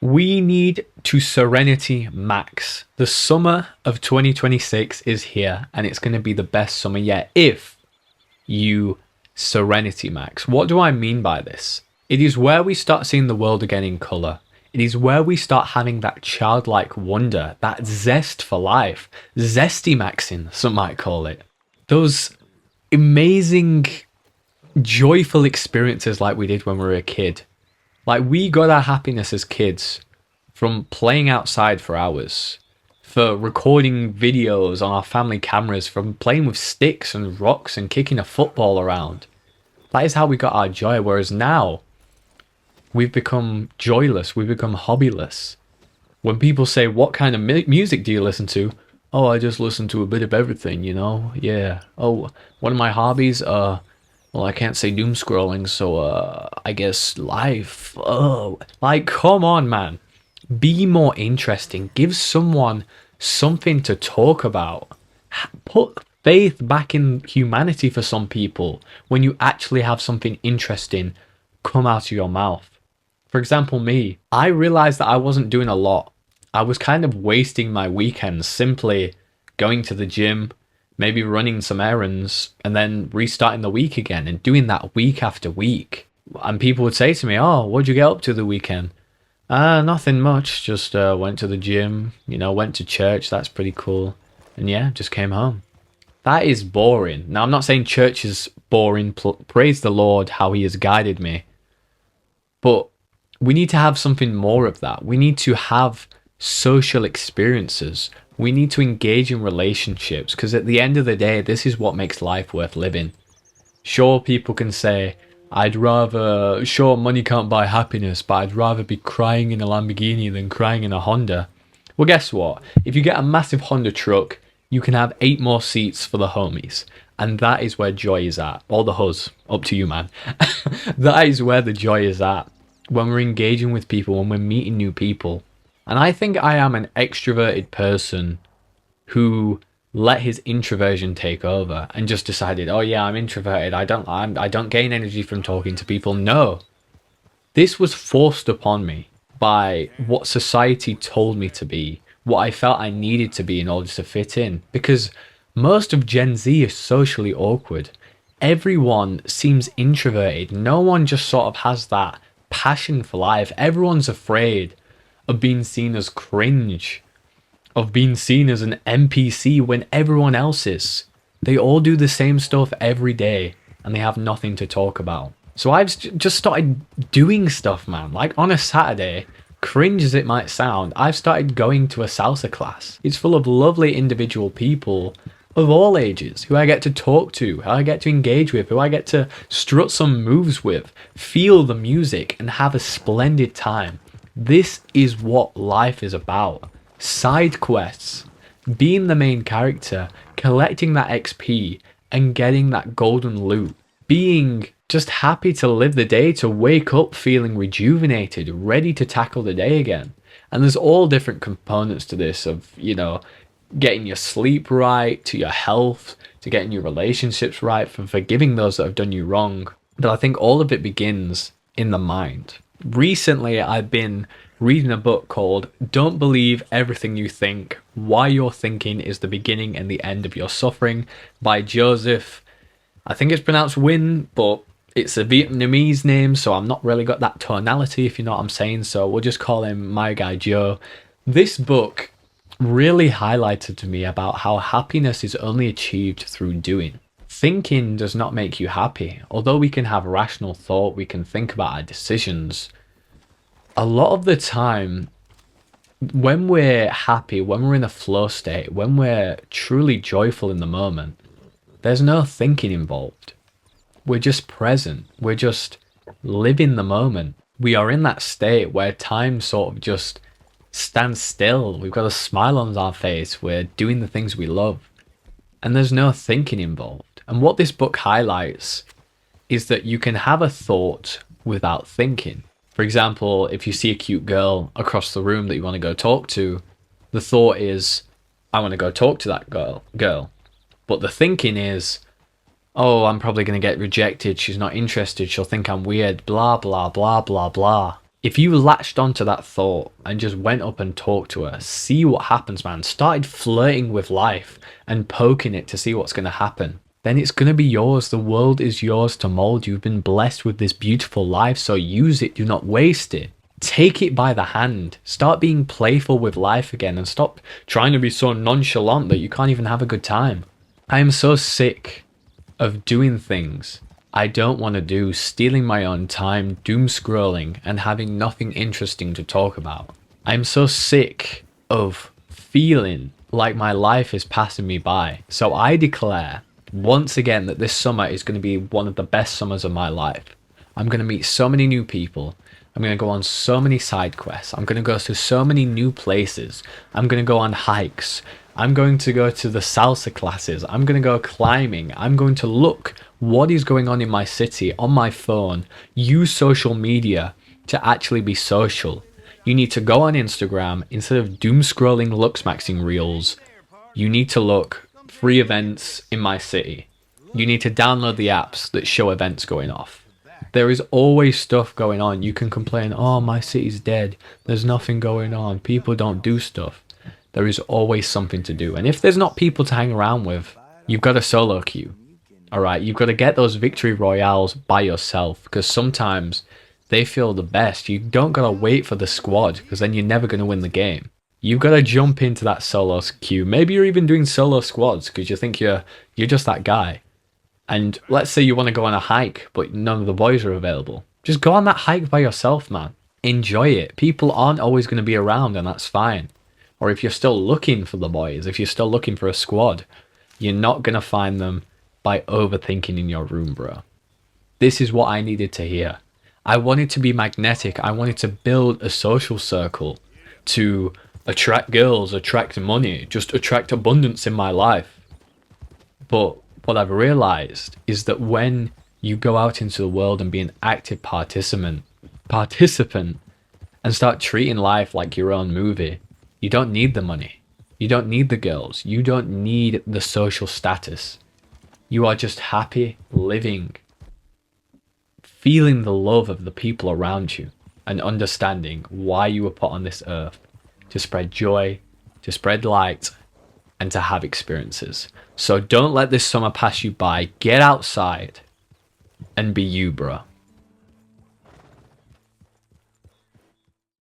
We need to Serenity Max. The summer of 2026 is here, and it's going to be the best summer yet if you Serenity Max. What do I mean by this? It is where we start seeing the world again in colour. It is where we start having that childlike wonder, that zest for life. Zesty maxing, some might call it. Those amazing, joyful experiences like we did when we were a kid. Like, we got our happiness as kids from playing outside for hours, for recording videos on our family cameras, from playing with sticks and rocks and kicking a football around. That is how we got our joy, whereas now, we've become joyless, we've become hobbyless. When people say, what kind of music do you listen to? Oh, I just listen to a bit of everything, you know? Yeah. Oh, one of my hobbies, well, I can't say doom scrolling, so I guess life. Oh, like, come on, man. Be more interesting. Give someone something to talk about. Put faith back in humanity for some people when you actually have something interesting come out of your mouth. For example, me, I realized that I wasn't doing a lot. I was kind of wasting my weekends simply going to the gym, maybe running some errands, and then restarting the week again and doing that week after week. And people would say to me, oh, what'd you get up to the weekend? Nothing much. Just went to the gym, went to church. That's pretty cool. And yeah, just came home. That is boring. Now, I'm not saying church is boring. Praise the Lord how he has guided me. But we need to have something more of that. We need to have social experiences. We need to engage in relationships, because at the end of the day, this is what makes life worth living. Sure, people can say, sure, money can't buy happiness, but I'd rather be crying in a Lamborghini than crying in a Honda. Well, guess what? If you get a massive Honda truck, you can have 8 more seats for the homies. And that is where joy is at. Or the huzz. Up to you, man. That is where the joy is at. When we're engaging with people, when we're meeting new people. And I think I am an extroverted person who let his introversion take over and just decided, oh yeah, I'm introverted. I don't gain energy from talking to people. No, this was forced upon me by what society told me to be, what I felt I needed to be in order to fit in. Because most of Gen Z is socially awkward. Everyone seems introverted. No one just sort of has that passion for life. Everyone's afraid of being seen as cringe, of being seen as an NPC when everyone else is. They all do the same stuff every day and they have nothing to talk about. So I've just started doing stuff, man. Like on a Saturday, cringe as it might sound, I've started going to a salsa class. It's full of lovely individual people of all ages who I get to talk to, who I get to engage with, who I get to strut some moves with, feel the music and have a splendid time. This is what life is about. Side quests, being the main character, collecting that XP and getting that golden loot. Being just happy to live the day, to wake up feeling rejuvenated, ready to tackle the day again. And there's all different components to this of, getting your sleep right, to your health, to getting your relationships right, for forgiving those that have done you wrong. But I think all of it begins in the mind. Recently, I've been reading a book called Don't Believe Everything You Think, Why Your Thinking is the Beginning and the End of Your Suffering by Joseph. I think it's pronounced Win, but it's a Vietnamese name, so I'm not really got that tonality, if you know what I'm saying, so we'll just call him my guy Joe. This book really highlighted to me about how happiness is only achieved through doing. Thinking does not make you happy. Although we can have rational thought, we can think about our decisions. A lot of the time, when we're happy, when we're in a flow state, when we're truly joyful in the moment, there's no thinking involved. We're just present. We're just living the moment. We are in that state where time sort of just stands still. We've got a smile on our face. We're doing the things we love. And there's no thinking involved. And what this book highlights is that you can have a thought without thinking. For example, if you see a cute girl across the room that you want to go talk to, the thought is, I want to go talk to that girl. But the thinking is, oh, I'm probably going to get rejected. She's not interested. She'll think I'm weird. Blah, blah, blah, blah, blah. If you latched onto that thought and just went up and talked to her, see what happens, man. Started flirting with life and poking it to see what's going to happen. Then it's going to be yours. The world is yours to mold. You've been blessed with this beautiful life, so use it. Do not waste it. Take it by the hand. Start being playful with life again and stop trying to be so nonchalant that you can't even have a good time. I am so sick of doing things I don't want to do, stealing my own time, doom scrolling, and having nothing interesting to talk about. I'm so sick of feeling like my life is passing me by. So I declare once again that this summer is going to be one of the best summers of my life. I'm going to meet so many new people. I'm going to go on so many side quests. I'm going to go to so many new places. I'm going to go on hikes. I'm going to go to the salsa classes. I'm going to go climbing. I'm going to look what is going on in my city on my phone. Use social media to actually be social. You need to go on Instagram instead of doom scrolling luxmaxing reels. You need to look free events in my city. You need to download the apps that show events going off. There is always stuff going on. You can complain, oh, my city's dead. There's nothing going on. People don't do stuff. There is always something to do. And if there's not people to hang around with, you've got a solo queue. All right, you've got to get those victory royales by yourself because sometimes they feel the best. You don't got to wait for the squad because then you're never going to win the game. You've got to jump into that solo queue. Maybe you're even doing solo squads because you think you're just that guy. And let's say you want to go on a hike, but none of the boys are available. Just go on that hike by yourself, man. Enjoy it. People aren't always going to be around, and that's fine. Or if you're still looking for the boys, if you're still looking for a squad, you're not going to find them by overthinking in your room, bro. This is what I needed to hear. I wanted to be magnetic. I wanted to build a social circle to attract girls, attract money, just attract abundance in my life. But what I've realized is that when you go out into the world and be an active participant and start treating life like your own movie, you don't need the money. You don't need the girls. You don't need the social status. You are just happy living, feeling the love of the people around you and understanding why you were put on this earth, to spread joy, to spread light, and to have experiences. So don't let this summer pass you by. Get outside and be you, bro.